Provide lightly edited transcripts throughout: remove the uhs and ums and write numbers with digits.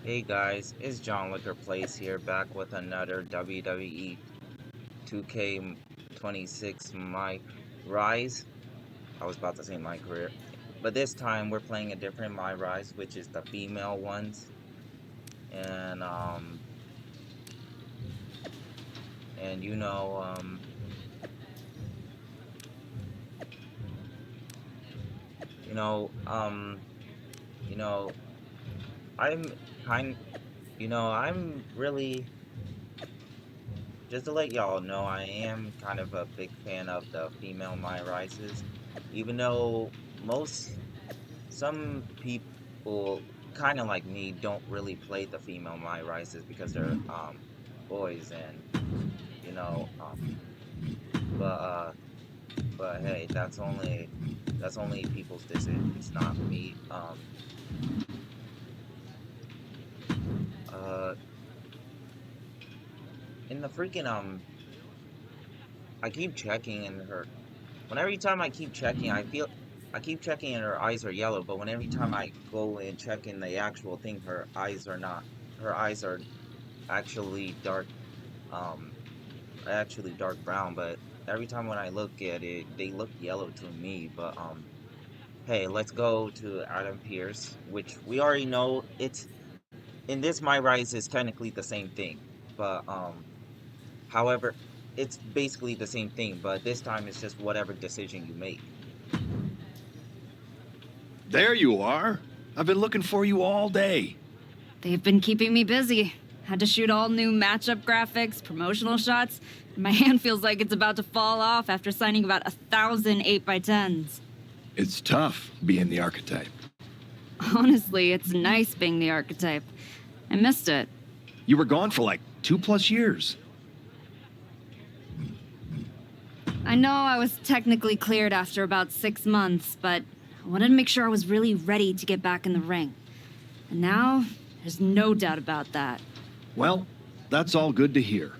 Hey guys, it's John Liquor Place here, back with another WWE 2K26 MyRise. I was about to say my career, but this time we're playing a different MyRise, which is the female ones, and and you know, you know, I'm kind, I'm really just to let y'all know, I am kind of a big fan of the female MyRises, even though most some people kind of like me don't really play the female My Rises because they're boys and you know but hey, that's only people's decision. It's not me. Uh in the freaking I keep checking in her when every time I keep checking I keep checking and her eyes are yellow, but when every time I go and check in the actual thing, her eyes are actually um dark brown, but every time when I look at it, they look yellow to me. But hey, let's go to Adam Pierce, which we already know it's in this My Rise is technically the same thing. But however, it's basically the same thing, but this time it's just whatever decision you make. There you are. I've been looking for you all day. They've been keeping me busy. Had to shoot all new matchup graphics, promotional shots. My hand feels like it's about to fall off after signing about 1,000 8x10s. It's tough being the archetype. Honestly, it's nice being the archetype. I missed it. You were gone for like 2+ years. I know I was technically cleared after about 6 months, but I wanted to make sure I was really ready to get back in the ring. And now, there's no doubt about that. Well, that's all good to hear.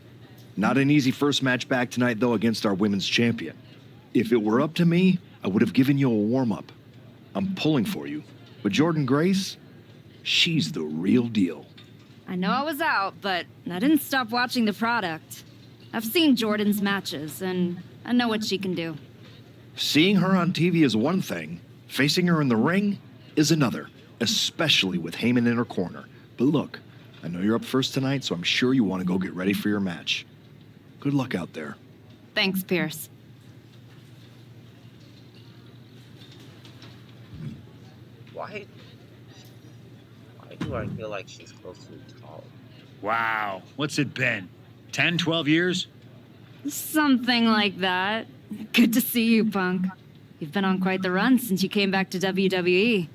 Not an easy first match back tonight, though, against our women's champion. If it were up to me, I would have given you a warm-up. I'm pulling for you. But Jordan Grace, she's the real deal. I know I was out, but I didn't stop watching the product. I've seen Jordan's matches, and I know what she can do. Seeing her on TV is one thing. Facing her in the ring is another, especially with Heyman in her corner. But look, I know you're up first tonight, so I'm sure you want to go get ready for your match. Good luck out there. Thanks, Pierce. Why do I feel like she's close to tall? Wow, what's it been? 10, 12 years? Something like that. Good to see you, Punk. You've been on quite the run since you came back to WWE.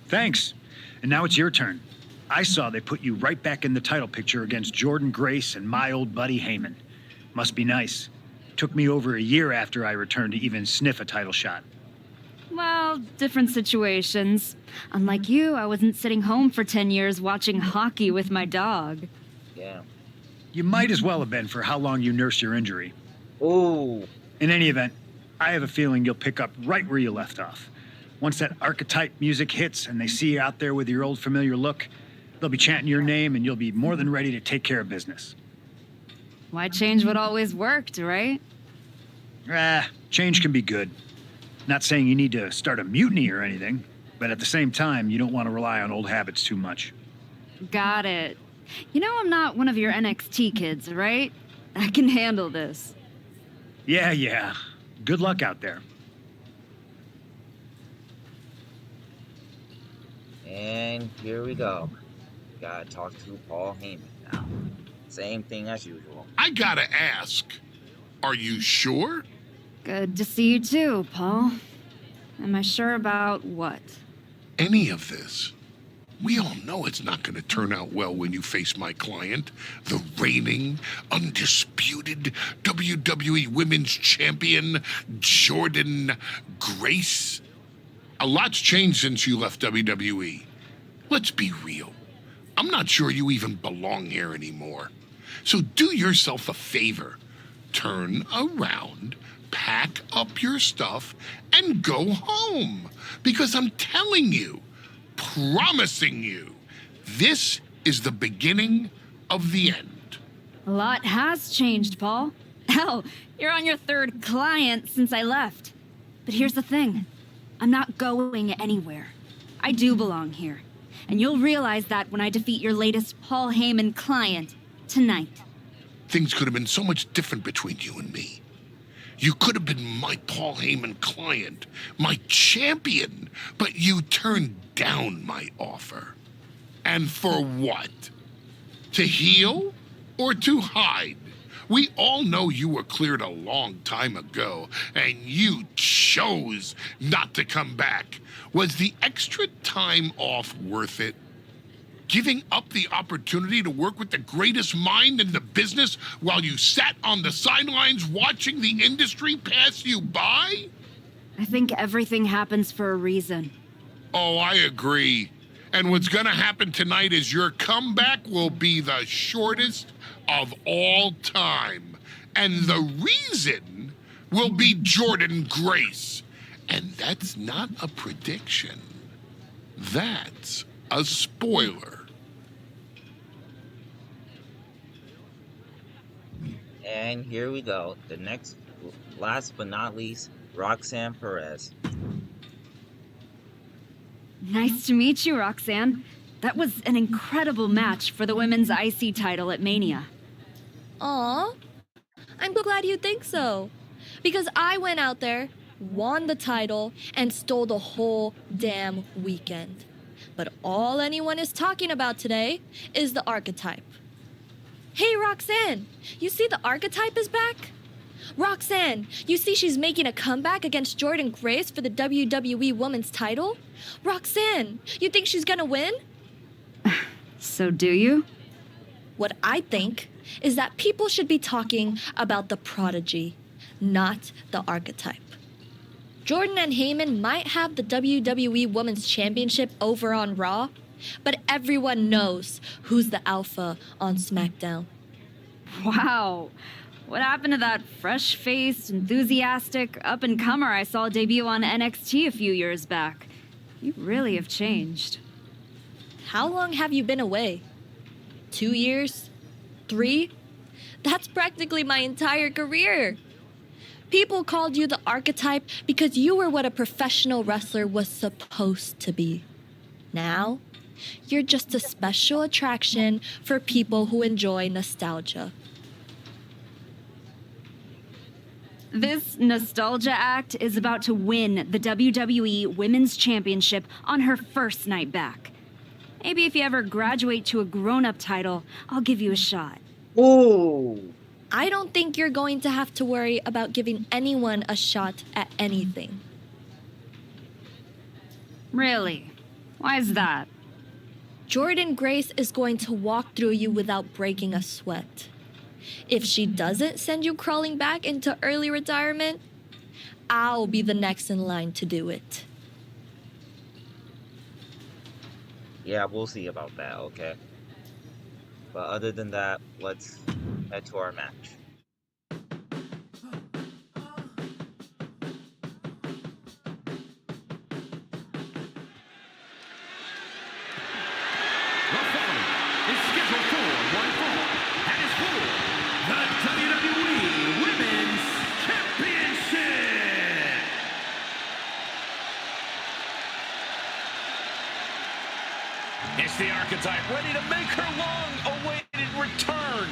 Thanks. And now it's your turn. I saw they put you right back in the title picture against Jordan Grace and my old buddy Heyman. Must be nice. Took me over a year after I returned to even sniff a title shot. Well, different situations. Unlike you, I wasn't sitting home for 10 years watching hockey with my dog. Yeah. You might as well have been for how long you nursed your injury. Ooh. In any event, I have a feeling you'll pick up right where you left off. Once that archetype music hits and they see you out there with your old familiar look, they'll be chanting your name and you'll be more than ready to take care of business. Why change what always worked, right? Change can be good. Not saying you need to start a mutiny or anything, but at the same time, you don't want to rely on old habits too much. Got it. You know I'm not one of your NXT kids, right? I can handle this. Yeah. Good luck out there. And here we go. Gotta talk to Paul Heyman now. Same thing as usual. I gotta ask, are you sure? Good to see you too, Paul. Am I sure about what? Any of this? We all know it's not gonna turn out well when you face my client, the reigning, undisputed WWE Women's Champion, Jordan Grace. A lot's changed since you left WWE. Let's be real. I'm not sure you even belong here anymore. So do yourself a favor. Turn around, pack up your stuff, and go home. Because I'm telling you, promising you, this is the beginning of the end. A lot has changed, Paul. Hell, you're on your third client since I left. But here's the thing. I'm not going anywhere. I do belong here. And you'll realize that when I defeat your latest Paul Heyman client tonight. Things could have been so much different between you and me. You could have been my Paul Heyman client, my champion, but you turned down my offer. And for what? To heal or to hide? We all know you were cleared a long time ago, and you chose not to come back. Was the extra time off worth it? Giving up the opportunity to work with the greatest mind in the business while you sat on the sidelines watching the industry pass you by? I think everything happens for a reason. Oh, I agree. And what's gonna happen tonight is your comeback will be the shortest of all time. And the reason will be Jordan Grace. And that's not a prediction. That's a spoiler. And here we go. The next, last but not least, Roxanne Perez. Nice to meet you, Roxanne. That was an incredible match for the women's IC title at Mania. Aw, I'm glad you think so. Because I went out there, won the title, and stole the whole damn weekend. But all anyone is talking about today is the archetype. Hey, Roxanne, you see the archetype is back? Roxanne, you see she's making a comeback against Jordan Grace for the WWE Women's title? Roxanne, you think she's gonna win? So do you? What I think is that people should be talking about the prodigy, not the archetype. Jordan and Heyman might have the WWE Women's Championship over on Raw, but everyone knows who's the alpha on SmackDown. Wow. What happened to that fresh-faced, enthusiastic up-and-comer I saw debut on NXT a few years back? You really have changed. How long have you been away? 2 years? 3? That's practically my entire career. People called you the archetype because you were what a professional wrestler was supposed to be. Now, you're just a special attraction for people who enjoy nostalgia. This nostalgia act is about to win the WWE Women's Championship on her first night back. Maybe if you ever graduate to a grown-up title, I'll give you a shot. Ooh. I don't think you're going to have to worry about giving anyone a shot at anything. Really? Why is that? Jordan Grace is going to walk through you without breaking a sweat. If she doesn't send you crawling back into early retirement, I'll be the next in line to do it. Yeah, we'll see about that, okay? But other than that, let's head to our match. The following is scheduled for one fall and is for the WWE Women's Championship. It's the archetype ready to make her long-awaited return.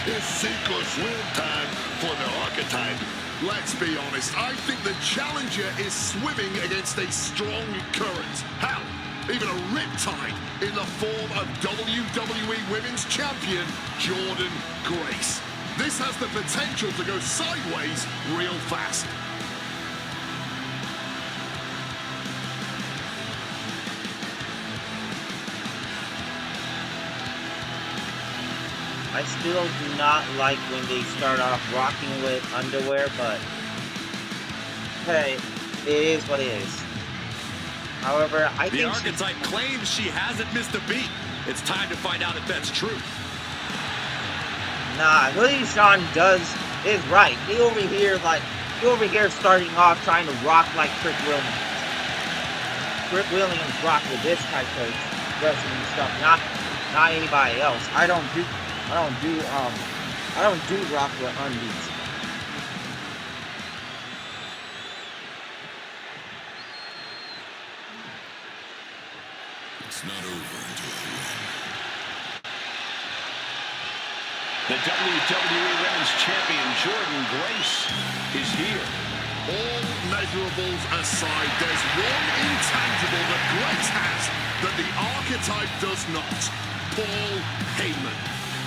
It's sink or swim time for the archetype. Let's be honest, I think the challenger is swimming against a strong current. Hell, even a riptide in the form of WWE Women's Champion Jordan Grace. This has the potential to go sideways real fast. I still do not like when they start off rocking with underwear, but hey, it is what it is. However, I The think archetype claims she hasn't missed a beat. It's time to find out if that's true. nah, Willie Shawn is right. He over here starting off trying to rock like Trick Williams. Trick Williams rocked with this type of wrestling stuff, not anybody else. I don't do rock with undies. It's not over until I win. The WWE Women's Champion Jordan Grace is here. All measurables aside, there's one intangible that Grace has that the archetype does not. Paul Heyman.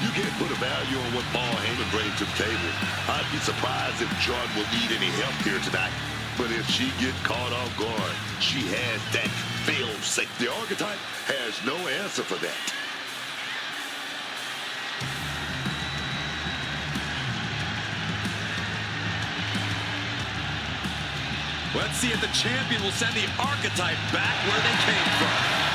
You can't put a value on what Paul Heyman brings to the table. I'd be surprised if Jordan will need any help here tonight. But if she gets caught off guard, she has that fail-safe. The archetype has no answer for that. Let's see if the champion will send the archetype back where they came from.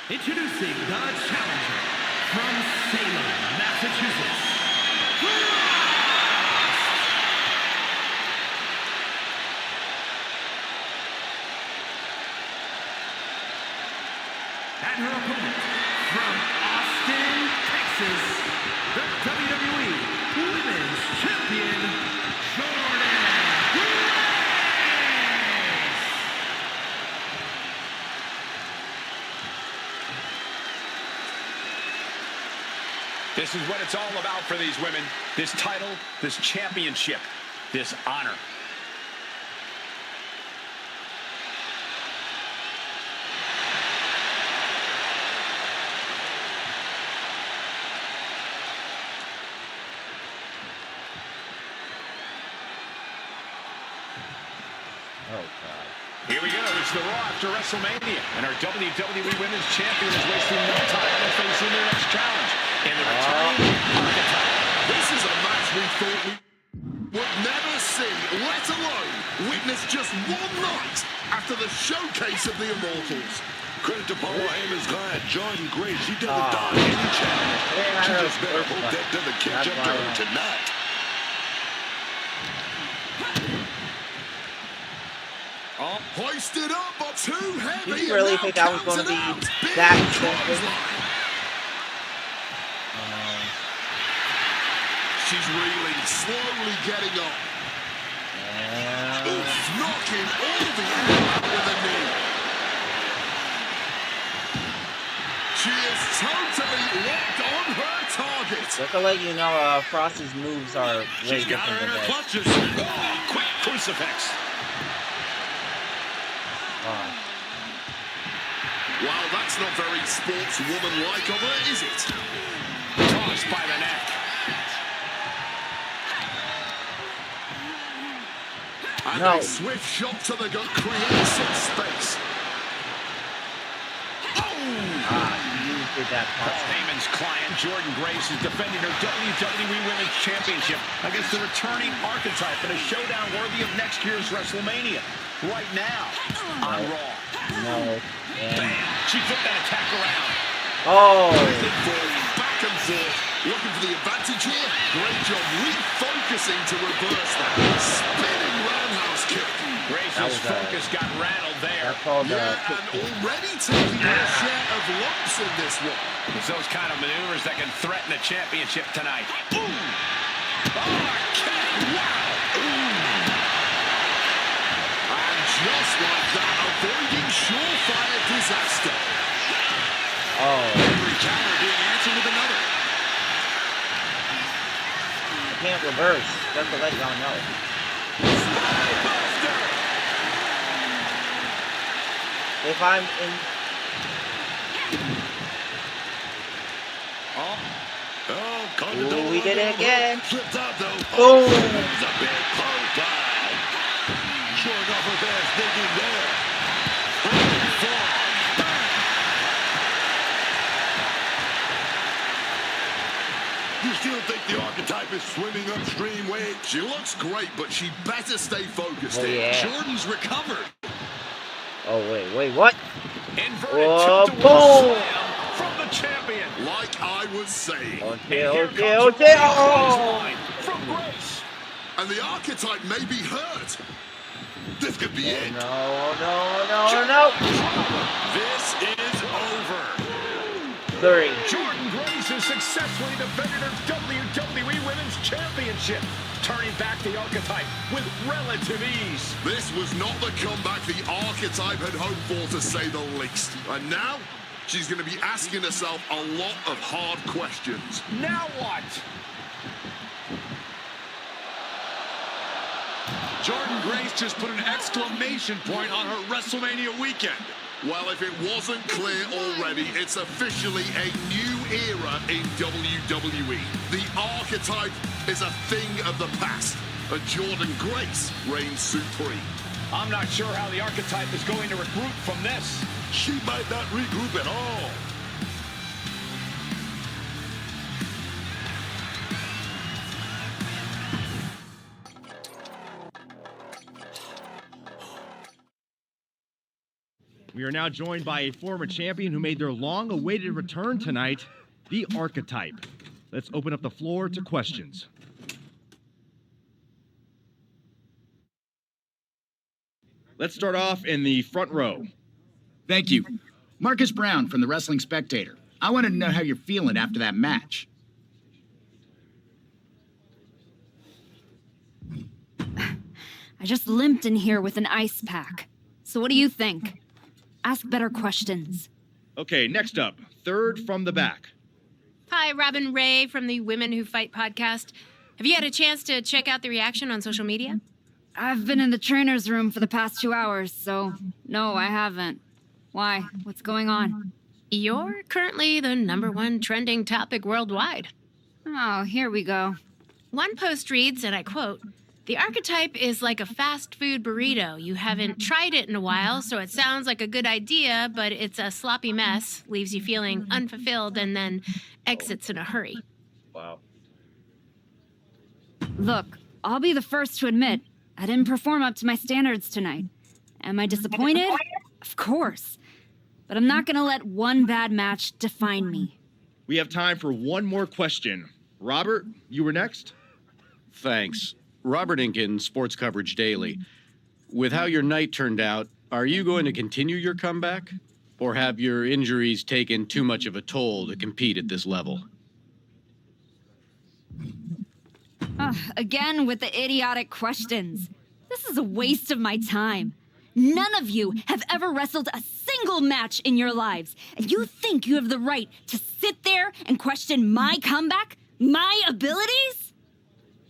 Introducing the challenger from Salem, Massachusetts. And her opponent from Austin, Texas, the WWE Women's Champion, Jordan Grace. This is what it's all about for these women. This title, this championship, this honor. Oh god. Here we go. It's the Raw after WrestleMania. And our WWE Women's Champion is wasting no time in facing their next challenge. And the returning archetype. This is a match we thought we would never see, let alone witness just one night after the showcase of the Immortals. Credit to Paul Heyman's client, Jordan Grace. She doesn't dodge any challenge. She just better hope that doesn't catch up to her tonight. Hoisted up, but too heavy. Did you really think I was going to be that expensive? She's reeling, slowly getting up. Oof, knocking all the air out with a knee. She is totally locked on her target. Just to let you know, Frosty's moves are way She's got different her in than her this. clutches. Oh, quick crucifix. Well, that's not very sportswoman-like of her, is it? Tossed by the neck. And No. a swift shot to the gut creates some space. You did that Paul part. Heyman's client, Jordan Grace, is defending her WWE Women's Championship against the returning archetype in a showdown worthy of next year's WrestleMania. Right now, on Raw. No. Bam! She flipped that attack around. Oh! Back and forth, looking for the advantage here. Great job refocusing to reverse that. Spinning roundhouse kick. Grace's focus got rattled there. That's called Yeah, and already taking her share of lumps in this one. It's those kind of maneuvers that can threaten the championship tonight. Boom! Oh, kick! Wow! And just like that, avoiding surefire disaster. Oh. Every counter being answered with another. can't reverse. Just to let y'all know. If I'm in... Ooh, we did it again. Boom. Showing off her best thinking there. You still think the archetype is swimming upstream, Wade? She looks great, but she better stay focused. Oh, yeah. Jordan's recovered. Oh, wait, what? Inverted Whoa, tilt-a-whirl boom. slam from the champion. Like I was saying. Okay. Oh. From Grace. And the archetype may be hurt. This could be it. No. This is over. 3. Jordan Grace has successfully defended her WWE Women's Championship, turning back the archetype with relative ease. This was not the comeback the archetype had hoped for, to say the least. And now, she's going to be asking herself a lot of hard questions. Now what? Jordan Grace just put an exclamation point on her WrestleMania weekend. Well, if it wasn't clear already, it's officially a new era in WWE. The archetype is a thing of the past, and Jordan Grace reigns supreme. I'm not sure how the archetype is going to regroup from this. She might not regroup at all. We are now joined by a former champion who made their long-awaited return tonight, the Archetype. Let's open up the floor to questions. Let's start off in the front row. Thank you. Marcus Brown from the Wrestling Spectator. I wanted to know how you're feeling after that match. I just limped in here with an ice pack. So what do you think? Ask better questions. Okay, next up, third from the back. Hi, Robin Ray from the Women Who Fight podcast. Have you had a chance to check out the reaction on social media? I've been in the trainer's room for the past 2 hours, so no, I haven't. Why? What's going on? You're currently the #1 trending topic worldwide. Oh, here we go. One post reads, and I quote, "The archetype is like a fast food burrito. You haven't tried it in a while, so it sounds like a good idea, but it's a sloppy mess, leaves you feeling unfulfilled, and then exits in a hurry." Wow. Look, I'll be the first to admit, I didn't perform up to my standards tonight. Am I disappointed? Of course. But I'm not gonna let one bad match define me. We have time for one more question. Robert, you were next? Thanks. Robert Inkin, Sports Coverage Daily. With how your night turned out, are you going to continue your comeback? Or have your injuries taken too much of a toll to compete at this level? Again with the idiotic questions. This is a waste of my time. None of you have ever wrestled a single match in your lives, and you think you have the right to sit there and question my comeback? My abilities?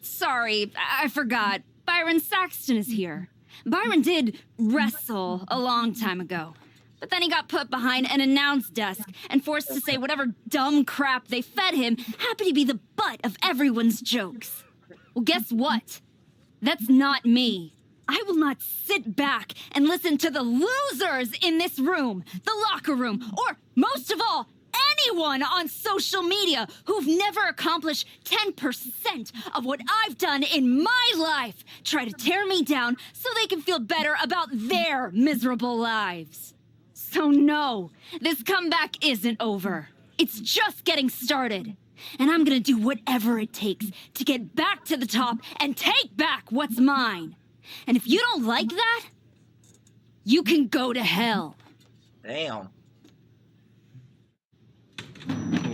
Sorry, I forgot. Byron Saxton is here. Byron did wrestle a long time ago, but then he got put behind an announce desk and forced to say whatever dumb crap they fed him happened to be the butt of everyone's jokes. Well, guess what? That's not me. I will not sit back and listen to the losers in this room, the locker room, or most of all, anyone on social media who've never accomplished 10% of what I've done in my life try to tear me down so they can feel better about their miserable lives. So no, this comeback isn't over. It's just getting started. And I'm gonna do whatever it takes to get back to the top and take back what's mine. And if you don't like that, you can go to hell. Damn.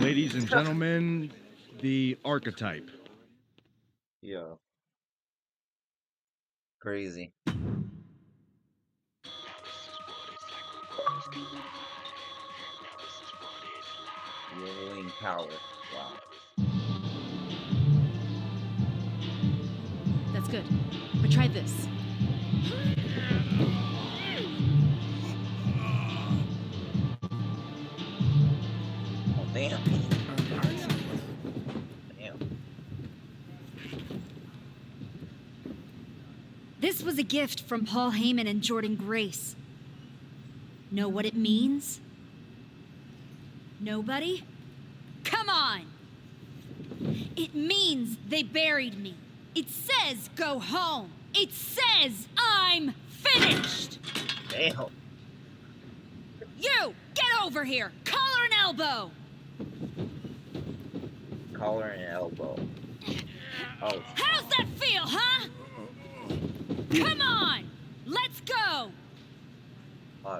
Ladies and gentlemen, the Archetype. Yeah. Crazy. Rolling power. Wow. good. But try this. Oh, damn. Damn. This was a gift from Paul Heyman and Jordan Grace. Know what it means? Nobody? Come on! It means they buried me. It says go home. It says I'm finished! Damn. You! Get over here! Collar and elbow! Collar and elbow. Oh. How's that feel, huh? Come on! Let's go!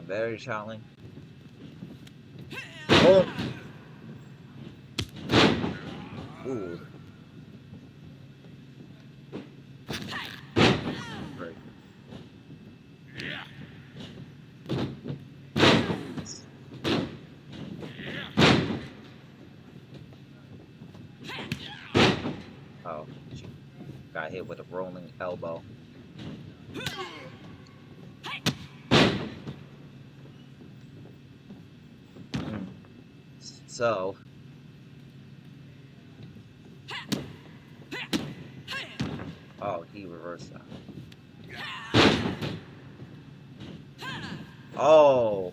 Very challenging. Oh. Ooh. Great. Oh, she got hit with a rolling elbow. So, oh, he reversed that. Oh.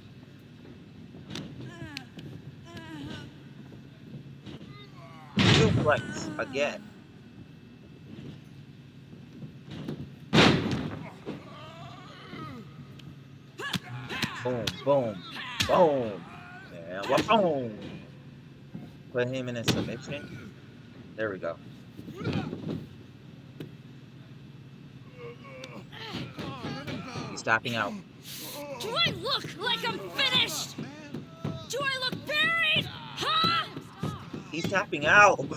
Suplex again. Boom, boom, boom. Yeah, boom. Put him in a submission. There we go. He's tapping out. Do I look like I'm finished? Do I look buried? Huh? He's tapping out,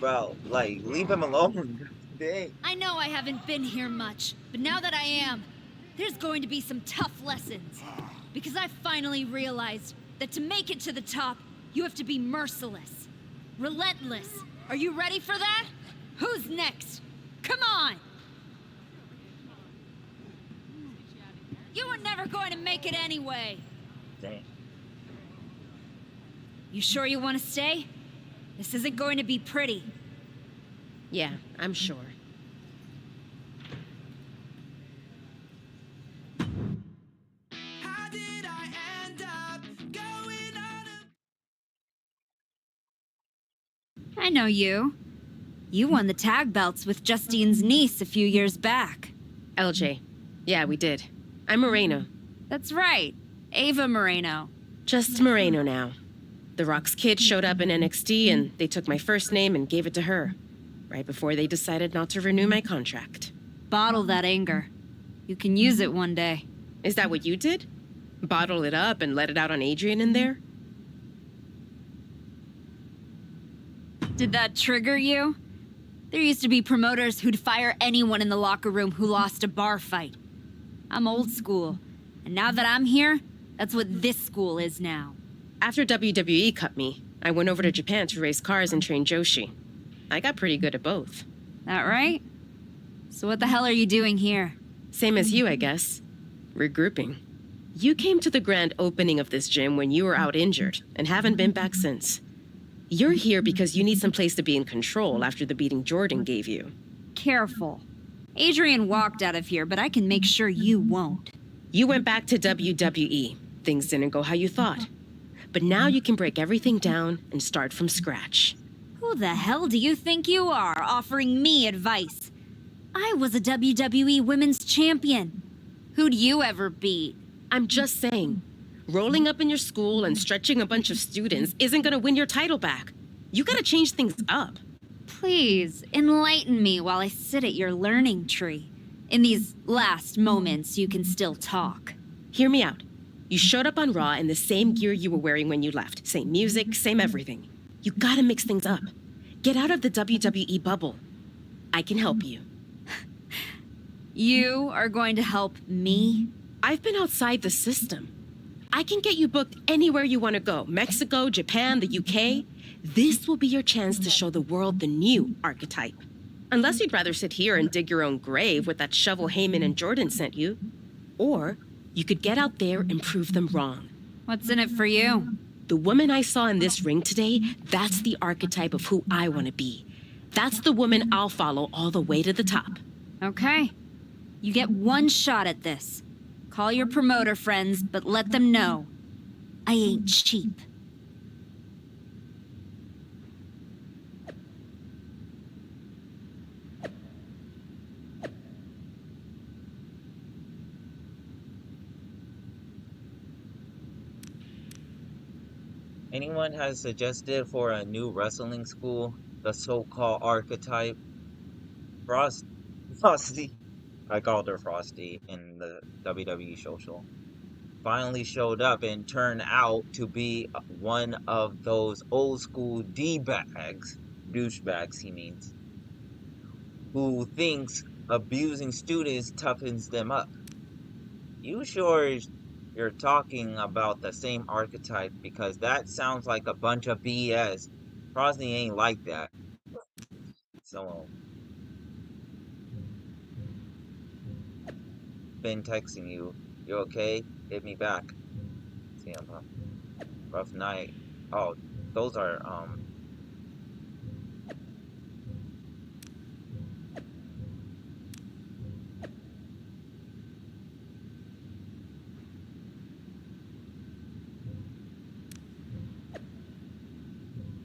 bro. Like, leave him alone. Dang. I know I haven't been here much, but now that I am, there's going to be some tough lessons. Because I finally realized that to make it to the top, you have to be merciless. Relentless. Are you ready for that? Who's next? Come on! You were never going to make it anyway. Dang. You sure you want to stay? This isn't going to be pretty. Yeah, I'm sure. I know you. You won the tag belts with Justine's niece a few years back. LJ. Yeah, we did. I'm Moreno. That's right. Ava Moreno. Just Moreno now. The Rock's kid showed up in NXT and they took my first name and gave it to her. Right before they decided not to renew my contract. Bottle that anger. You can use it one day. Is that what you did? Bottle it up and let it out on Adrian in there? Did that trigger you? There used to be promoters who'd fire anyone in the locker room who lost a bar fight. I'm old school, and now that I'm here, that's what this school is now. After WWE cut me, I went over to Japan to race cars and train Joshi. I got pretty good at both. That right? So what the hell are you doing here? Same as you, I guess. Regrouping. You came to the grand opening of this gym when you were out injured, and haven't been back since. You're here because you need some place to be in control after the beating Jordan gave you. Careful. Adrian walked out of here, but I can make sure you won't. You went back to WWE. Things didn't go how you thought. But now you can break everything down and start from scratch. Who the hell do you think you are, offering me advice? I was a WWE Women's Champion. Who'd you ever beat? I'm just saying. Rolling up in your school and stretching a bunch of students isn't gonna win your title back. You gotta change things up. Please, enlighten me while I sit at your learning tree. In these last moments, you can still talk. Hear me out. You showed up on Raw in the same gear you were wearing when you left. Same music, same everything. You gotta mix things up. Get out of the WWE bubble. I can help you. You are going to help me? I've been outside the system. I can get you booked anywhere you want to go. Mexico, Japan, the UK. This will be your chance to show the world the new archetype. Unless you'd rather sit here and dig your own grave with that shovel Heyman and Jordan sent you. Or you could get out there and prove them wrong. What's in it for you? The woman I saw in this ring today, that's the archetype of who I want to be. That's the woman I'll follow all the way to the top. Okay. You get one shot at this. Call your promoter friends, but let them know. I ain't cheap. Anyone has suggested for a new wrestling school, the so-called archetype? Frosty. I called her Frosty in the WWE social. Finally showed up and turned out to be one of those old school D-bags, douchebags he means, who thinks abusing students toughens them up. You sure you're talking about the same archetype, because that sounds like a bunch of BS. Frosty ain't like that. So, been texting you. You okay? Hit me back. See, rough night. Oh, those are,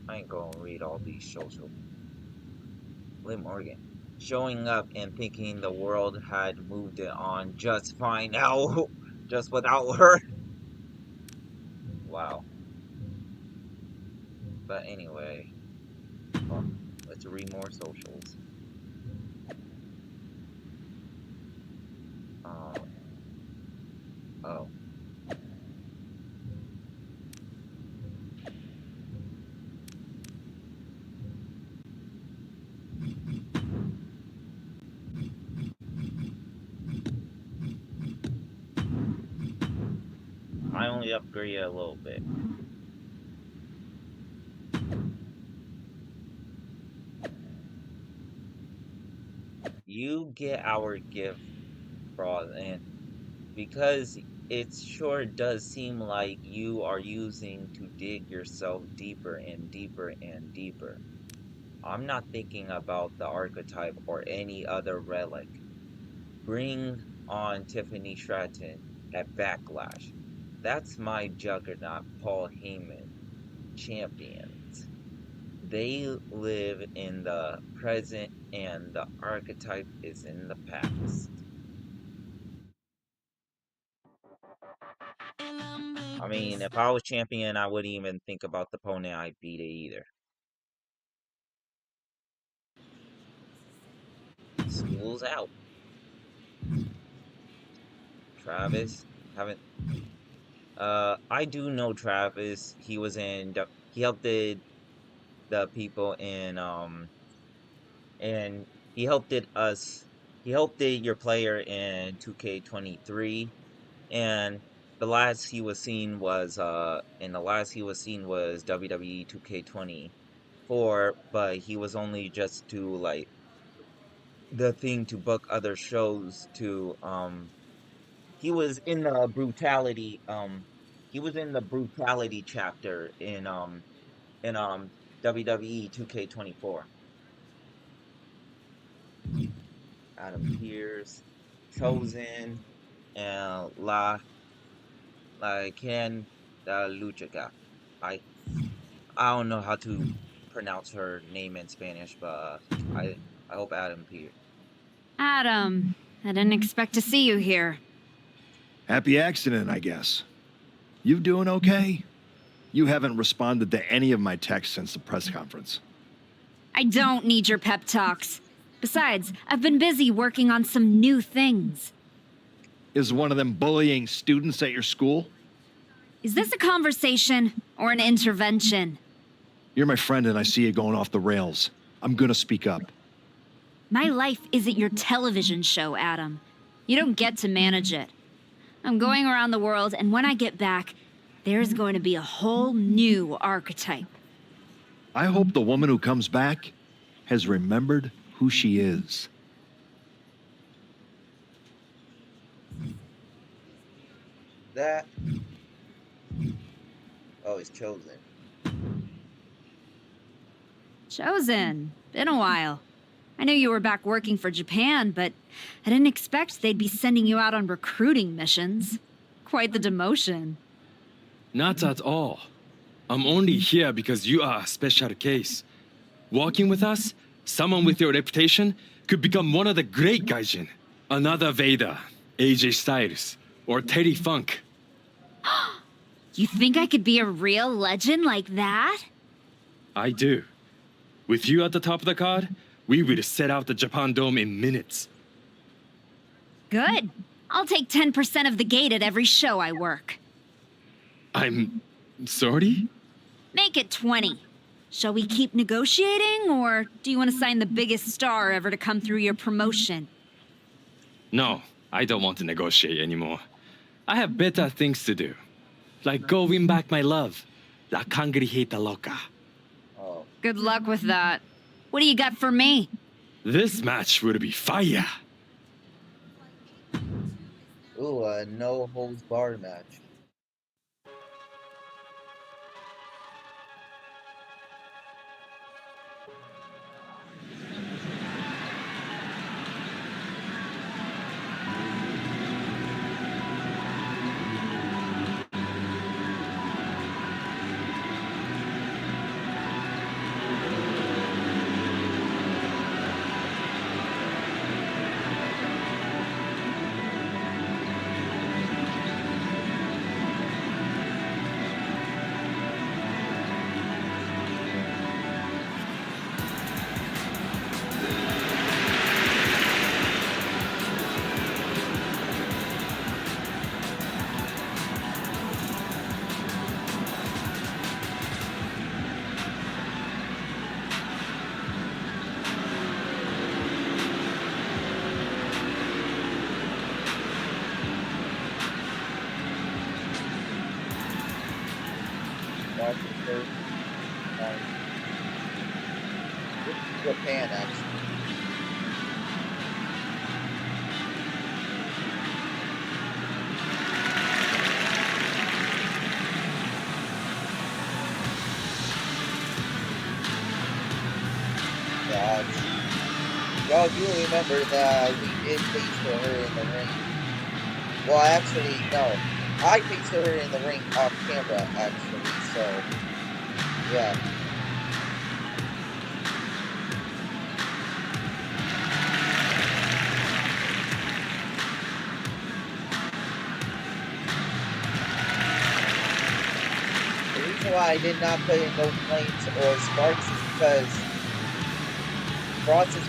I ain't gonna read all these social. Liv Morgan. Showing up and thinking the world had moved it on just fine now, just without her. Wow. But anyway, well, let's read more socials. Oh. I only upgraded a little bit. You get our gift, Frost, and because it sure does seem like you are using to dig yourself deeper and deeper and deeper. I'm not thinking about the archetype or any other relic. Bring on Tiffany Stratton at Backlash. That's my juggernaut, Paul Heyman. Champions. They live in the present and the archetype is in the past. I mean, if I was champion, I wouldn't even think about the opponent I beat it either. School's out. Travis, haven't. I do know Travis. He was in. He helped the people in and he helped it us. He helped your player in 2K23, and the last he was seen was WWE 2K24, but he was only just to like the thing to book other shows to he was in the brutality chapter in WWE 2K24. Adam Pierce, Chosen, and Ken Luchaga. I I don't know how to pronounce her name in Spanish, but I hope Adam Pierce. Adam, I didn't expect to see you here. Happy accident, I guess. You doing okay? You haven't responded to any of my texts since the press conference. I don't need your pep talks. Besides, I've been busy working on some new things. Is one of them bullying students at your school? Is this a conversation or an intervention? You're my friend and I see you going off the rails. I'm gonna speak up. My life isn't your television show, Adam. You don't get to manage it. I'm going around the world, and when I get back, there's going to be a whole new archetype. I hope the woman who comes back has remembered who she is. That. Oh, it's Chosen. Chosen. Been a while. I knew you were back working for Japan, but I didn't expect they'd be sending you out on recruiting missions. Quite the demotion. Not at all. I'm only here because you are a special case. Walking with us, someone with your reputation could become one of the great gaijin. Another Vader, AJ Styles, or Teddy Funk. You think I could be a real legend like that? I do. With you at the top of the card, we will set out the Japan Dome in minutes. Good. I'll take 10% of the gate at every show I work. I'm sorry? Make it 20. Shall we keep negotiating, or do you want to sign the biggest star ever to come through your promotion? No, I don't want to negotiate anymore. I have better things to do. Like go win back my love. La Cangrijita Loca. Oh. Good luck with that. What do you got for me? This match will be fire. Ooh, a no holds barred match. Japan, actually. Yeah, y'all do remember that we did face her in the ring. Well, actually, no. I faced her in the ring off camera, actually, so, yeah. The reason why I did not put in no flames or sparks is because Bronze's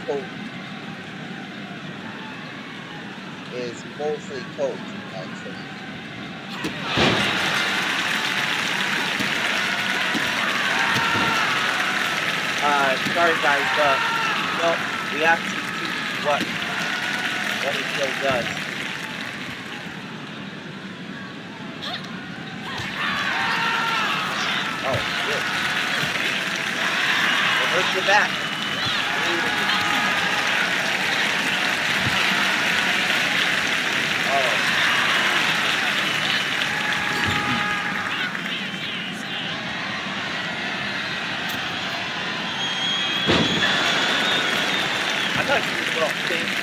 coat is mostly coat, actually. Sorry guys, but no, we have to choose what it still does. Oh, shit. It hurts your back. Oh. I thought she was well changed.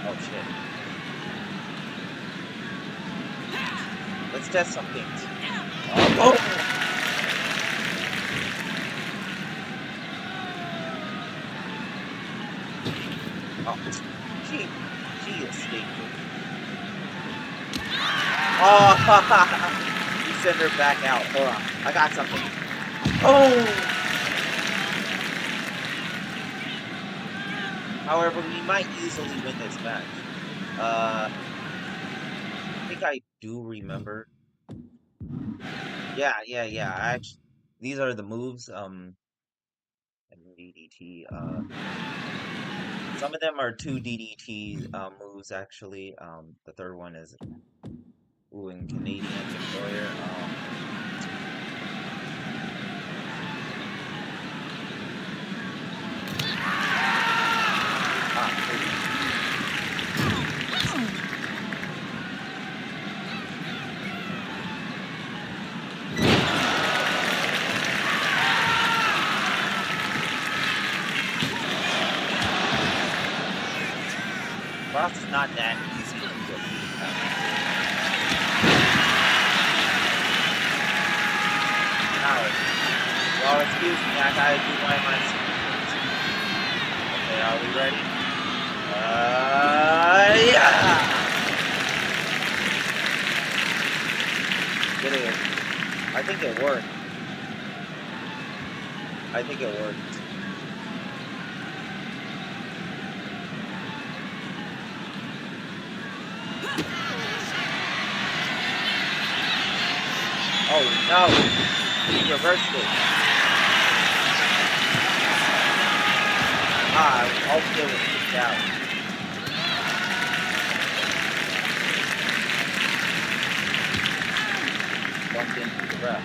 Oh shit. Let's test some things. Oh! Oh, she escaped it. Oh, you send her back out. Hold on, I got something. Oh! However, we might easily win this match. I think I do remember. Yeah. Actually, these are the moves. DDT. Some of them are 2 DDT moves actually. The third one is in Canadian Destroyer. Boss is not that easy to get. Well, excuse me, I gotta do my sequence. Okay, are we ready? Yeah! Did it? I think it worked. I think it worked. Oh no! He reversed it. All skill was kicked out. Bumped into the ref.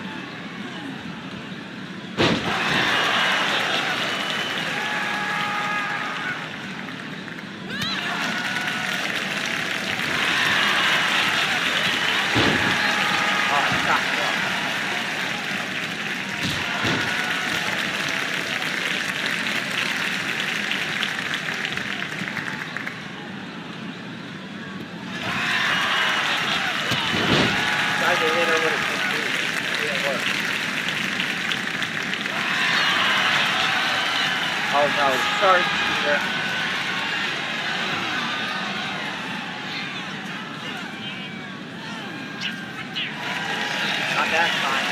Oh no, sorry, Peter. Not that time.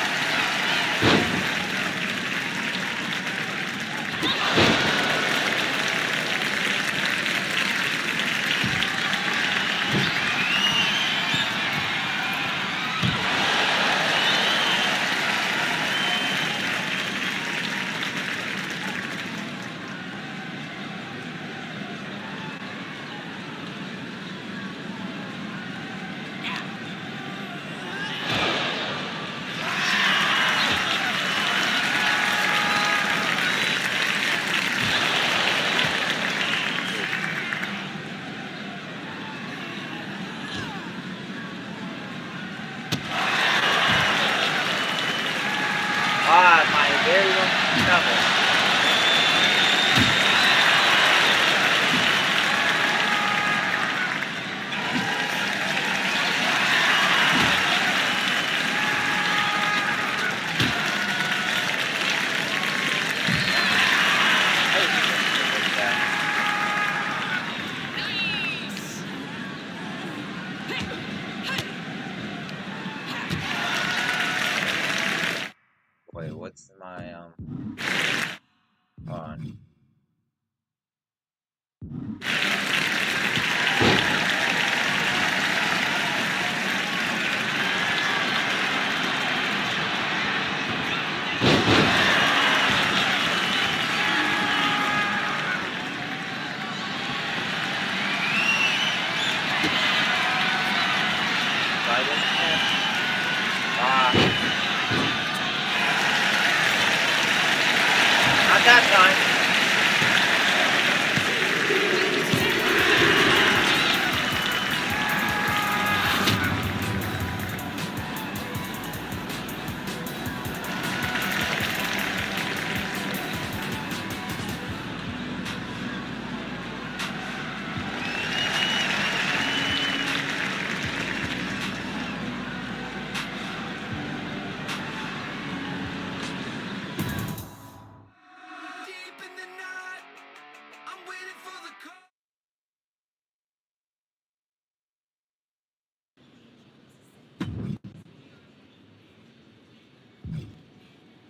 My very own trouble. Wait, what's my hold on. Try this again. Not that time.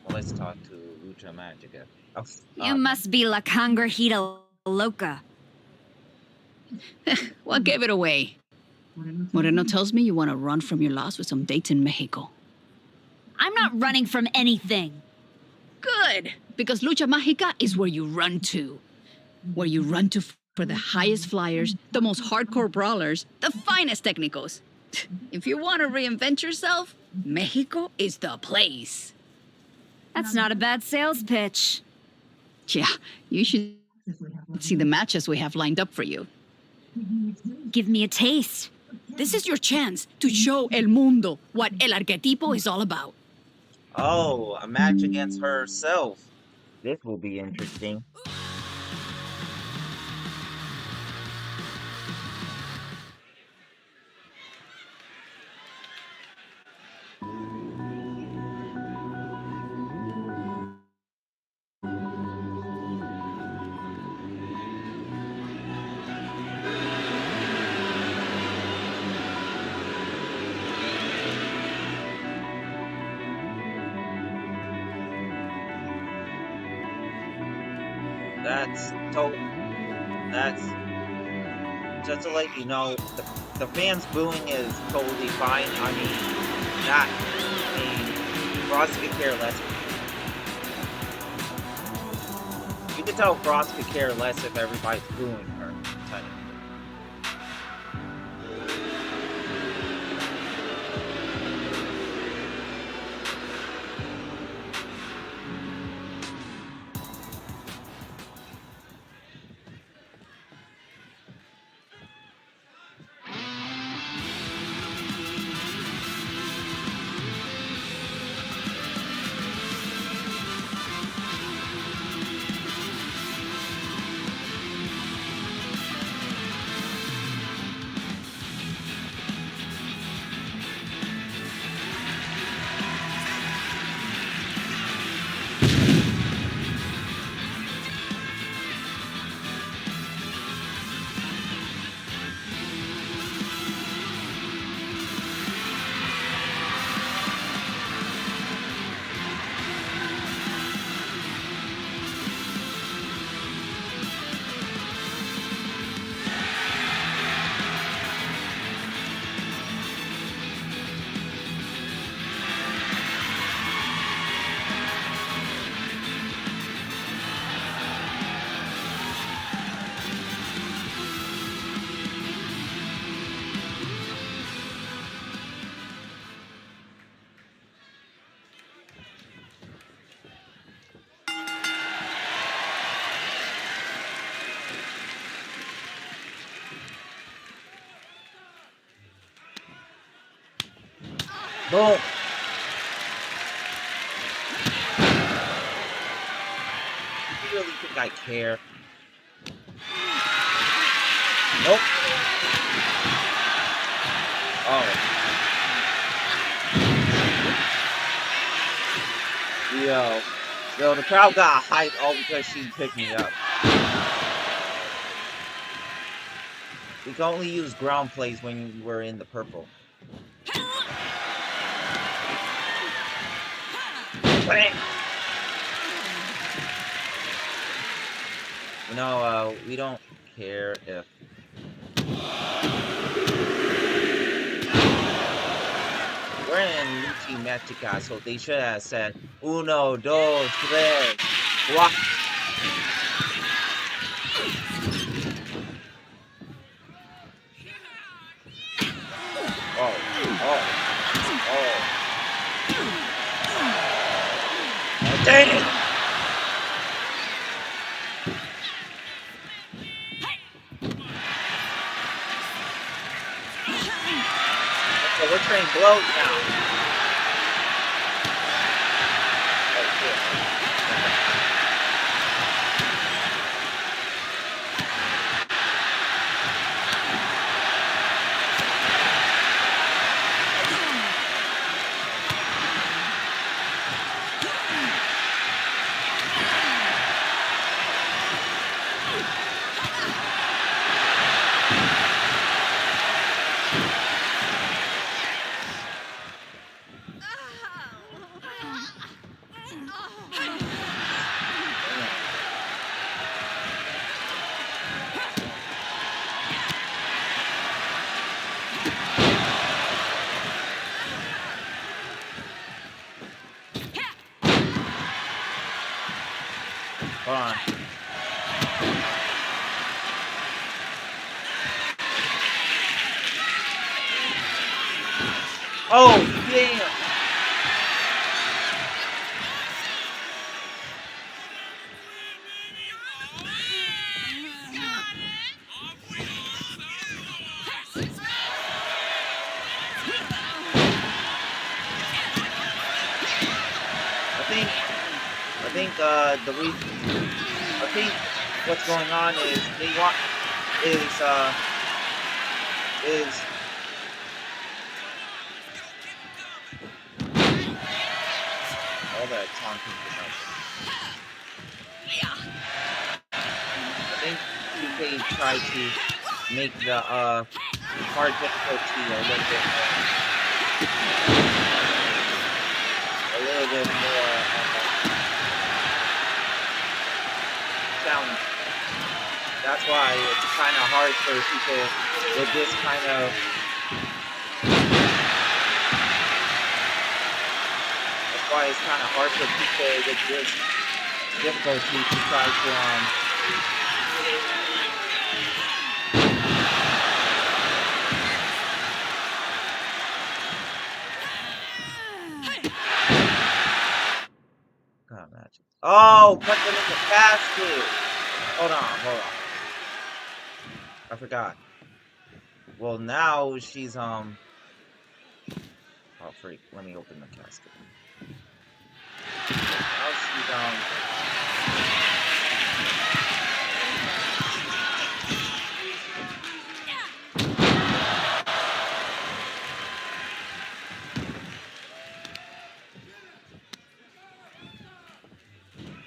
Well, let's talk to Lucha Magica. Oh, You must be La Congrejita Loca. What gave it away? Moreno tells me you want to run from your loss with some dates in Mexico. I'm not running from anything. Good, because Lucha Mágica is where you run to. Where you run to for the highest flyers, the most hardcore brawlers, the finest technicals. If you want to reinvent yourself, Mexico is the place. That's not a bad sales pitch. Yeah, you should see the matches we have lined up for you. Give me a taste. This is your chance to show El Mundo what El Arquetipo is all about. Oh, a match against herself. This will be interesting. That's so. That's just to let you know. The fans booing is totally fine. I mean, not. I mean, Frost could care less. You can tell Frost could care less if everybody's booing her. Technically. Boom. You really think I care? Nope. Oh. Yo, the crowd got hyped all because she picked me up. We can only use ground plays when we're in the purple. Bang! You know, we don't care if... We're in Luchi Mexica, so they should have said, uno, dos, tres, cuatro. Oh, dang it! Okay, we're trading blows now. Oh, shit. Oh, damn. I think what's going on is they want is all that taunting for nothing. I think 2K tried to make the hard difficulty a little bit more challenging. That's why it's kind of hard for people with this kind of why it's kind of hard for people with this difficulty to try to Oh, put them in the basket. Hold on. I forgot. Well, now she's oh freak. Let me open the casket. Now she's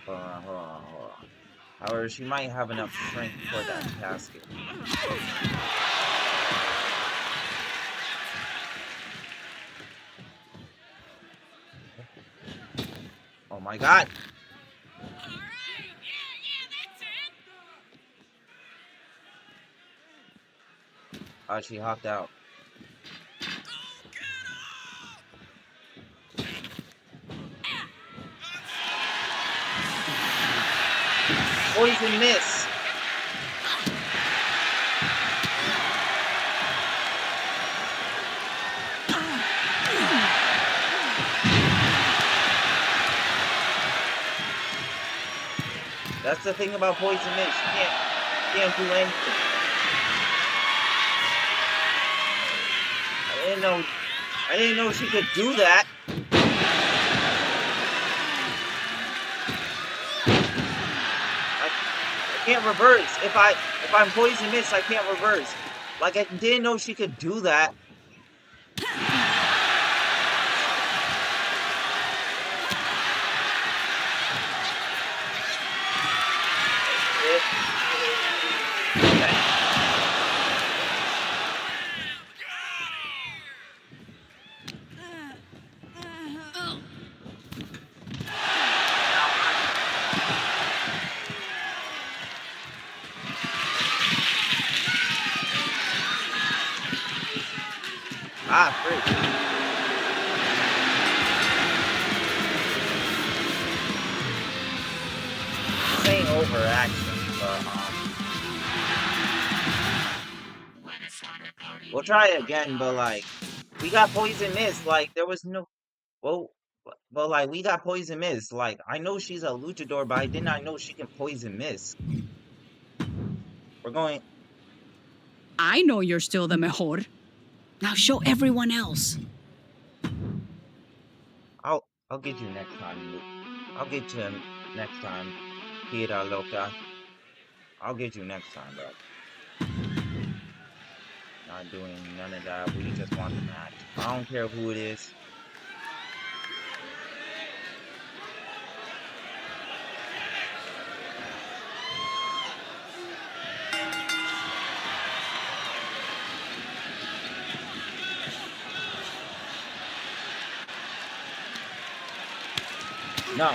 Hold on. However, she might have enough strength for that casket. Oh my god! Oh, she hopped out. Poison miss. That's the thing about poison miss. She can't do anything. I didn't know she could do that. I can't reverse. If I'm poison miss, I can't reverse. Like, I didn't know she could do that. Ah, freak. This ain't overaction, but we'll try it again. But like, we got poison mist. Like, there was no. Well, but like, we got poison mist. Like, I know she's a luchador, but I did not know she can poison mist. We're going. I know you're still the mejor. Now show everyone else. I'll get you next time, Luke. I'll get you next time, Pira Loca. I'll get you next time, bro. Not doing none of that. We just want the match. I don't care who it is. No.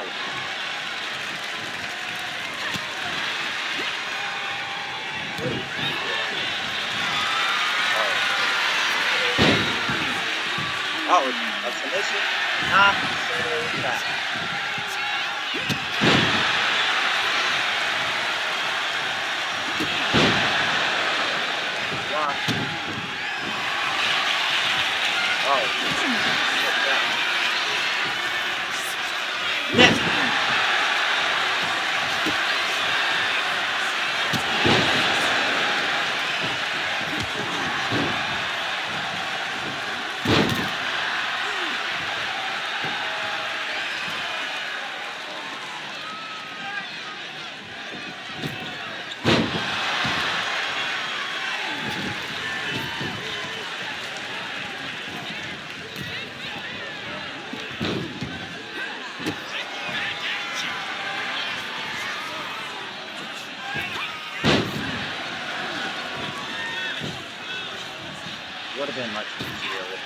Oh, a submission? Not so bad. Oh. Would have been much easier with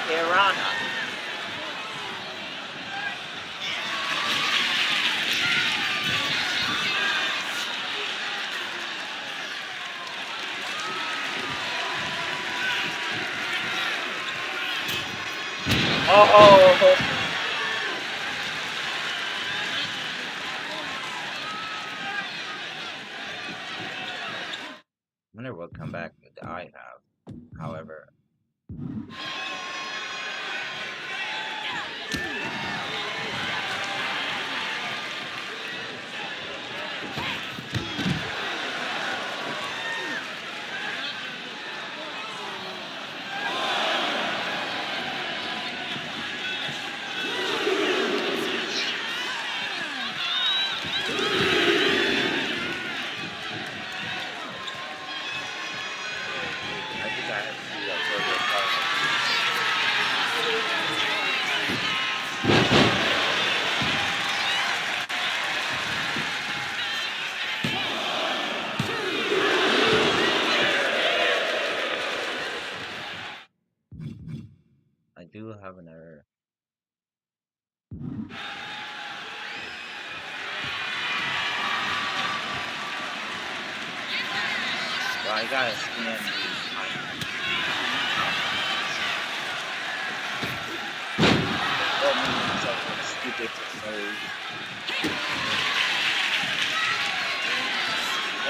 Piranha. Oh. Wonder what comeback I have. However. I think I have to see a further I do have an error. Well, I gotta scan these items. That means something stupid to move.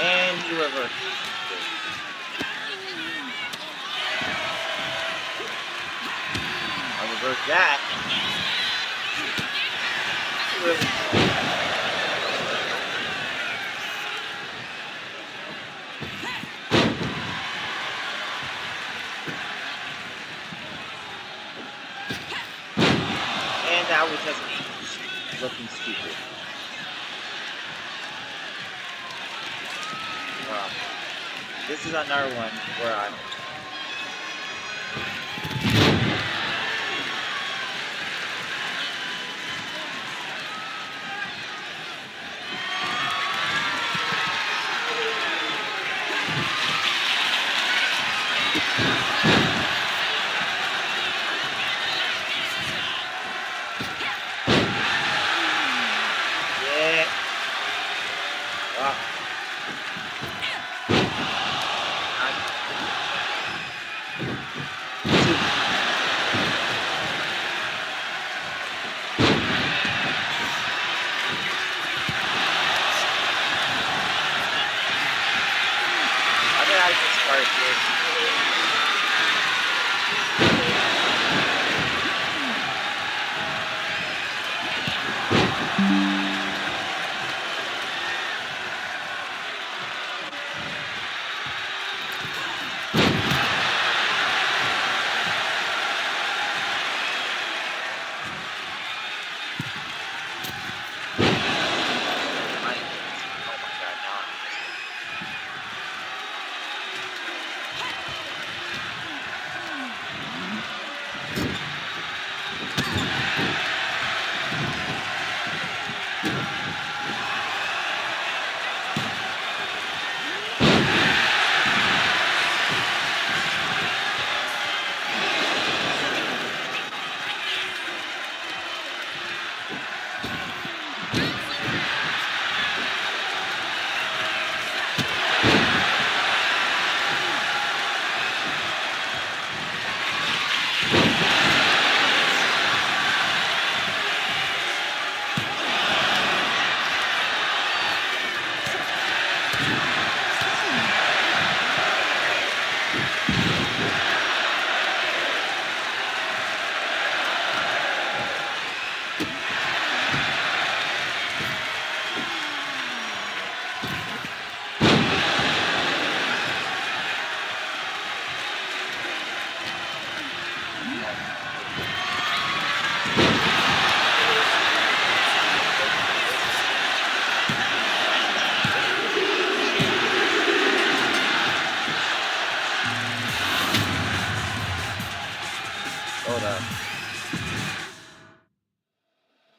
And he reversed. I'll reverse that. And that was just me looking stupid. Well, this is another one where I'm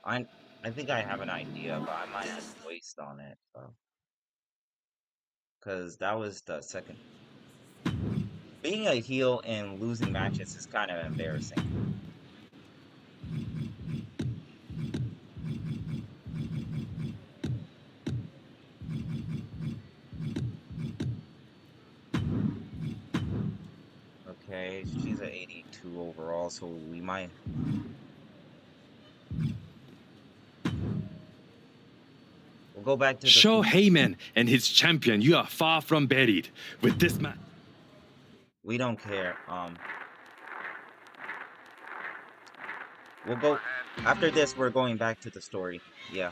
I I think I have an idea, but I might have to waste on it, so because that was the second. Being a heel and losing matches is kind of embarrassing. Okay, she's at 82 overall, so we might. We'll go back to the Show people. Heyman and his champion you are far from buried. With this match. We don't care. We'll go after this. We're going back to the story. Yeah,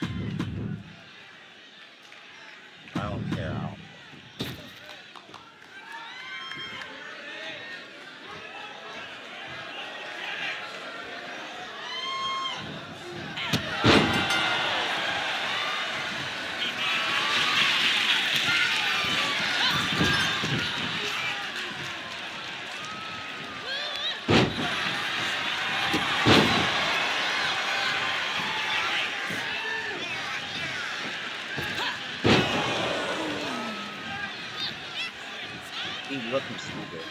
I don't care. I don't. He's looking stupid.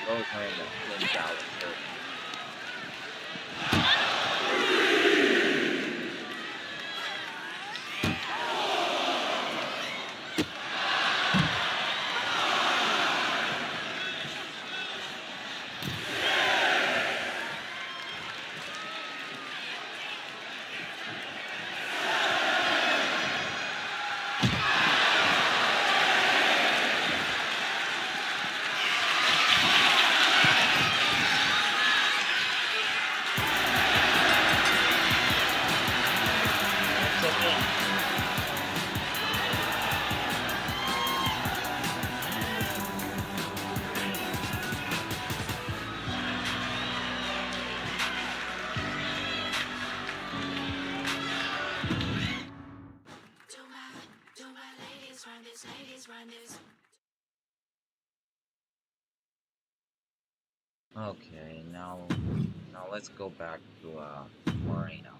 Rose wearing the Finn Balor shirt. Okay, now let's go back to Moreno.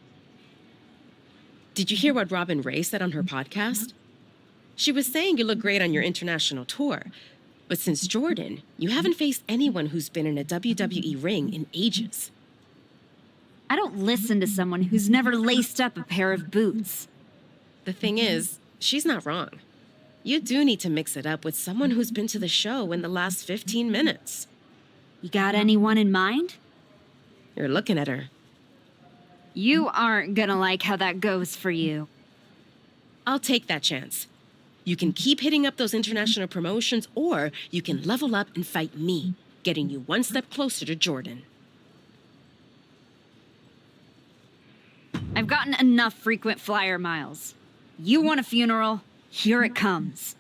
Did you hear what Robin Ray said on her podcast? She was saying you look great on your international tour, but since Jordan, you haven't faced anyone who's been in a WWE ring in ages. I don't listen to someone who's never laced up a pair of boots. The thing is, she's not wrong. You do need to mix it up with someone who's been to the show in the last 15 minutes. You got anyone in mind? You're looking at her. You aren't gonna like how that goes for you. I'll take that chance. You can keep hitting up those international promotions, or you can level up and fight me, getting you one step closer to Jordan. I've gotten enough frequent flyer miles. You want a funeral? Here it comes.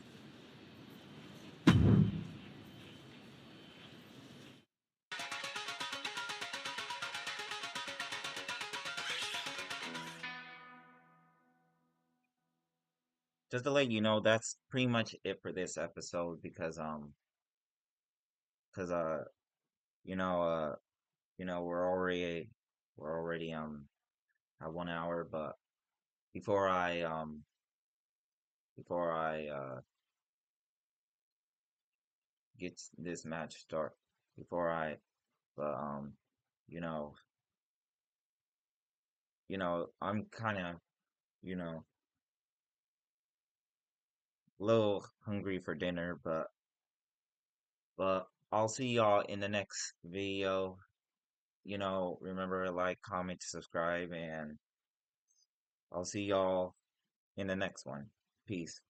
Just to let you know, that's pretty much it for this episode because because you know we're already at 1 hour, but before I before I get this match start before I but you know I'm kind of you know a little hungry for dinner, but I'll see y'all in the next video. Remember to like, comment, subscribe, and I'll see y'all in the next one. Peace.